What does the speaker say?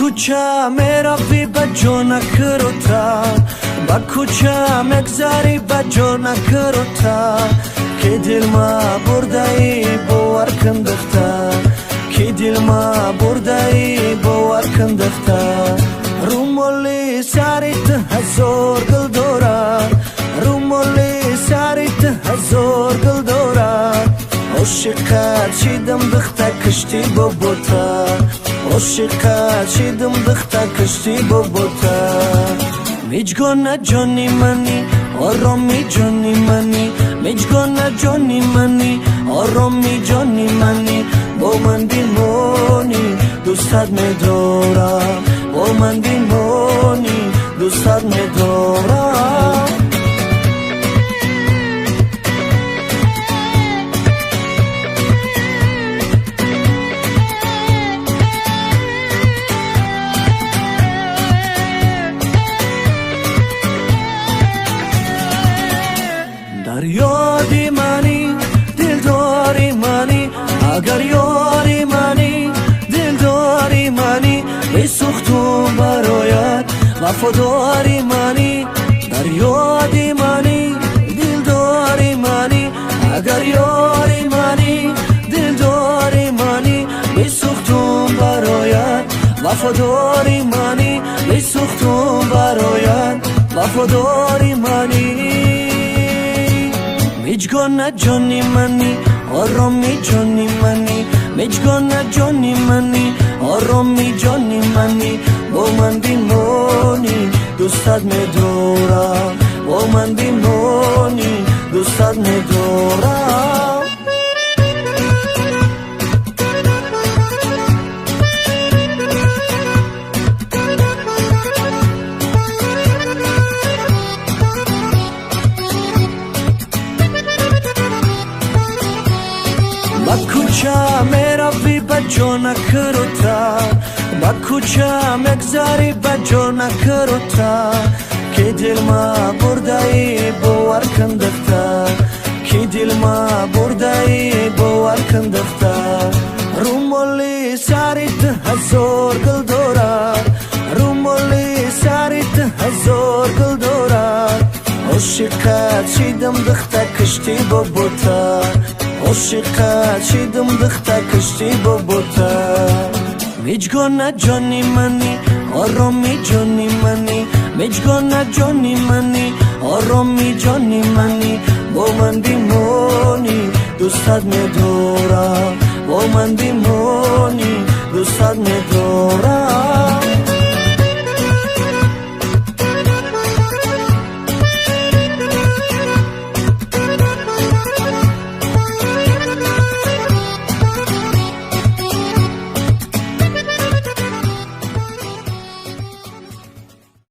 کوچه میروی بجا نکروتا با کوچه مگذاری بجا نکروتا که دل ما برده ای باور کندختا که دل ما برده ای باور کندختا رومولی ساریت هزار گل دوران رومولی ساریت هزار گل دوران عشقات شیدم دختا کشتی ببوتا عشقات شیدم دختا کشتی ببوتا میجگونه جانی منی آرامی جانی منی میجگونه جانی منی آرامی جانی منی با من بیمونی دوستت میدارم با من بیمونی دوستت میدارم در یادی منی دلداری منی اگر یاری منی دلداری منی بسوختم برایت وفاداری منی در یادی منی دلداری منی اگر یاری منی دلداری منی بسوختم برایت وفاداری منی بسوختم برایت وفاداری منی میجگونه جانی منی آرامی جانی منی میجگونه جانی منی آرامی جانی منی با من بیمونی دوستت میدارم با من بیمونی دوستت میدارم با کوچه میروی بجا نکروتا با کوچه مگذاری بجا نکروتا که دل ما برده ای باور کندختا که دل ما برده ای باور کندختا رومولی ساریت هزار گل دوران رومولی ساریت هزار گل دوران عشقات شیدم دختا کشتی ببوتا عشقات شیدم دختا کشتی ببوتا میجگونه جانی منی آرامی جانی منی میجگونه جانی منی آرامی جانی منی با من بیمونی دوستت میدارم با من بیمونی دوستت میدارم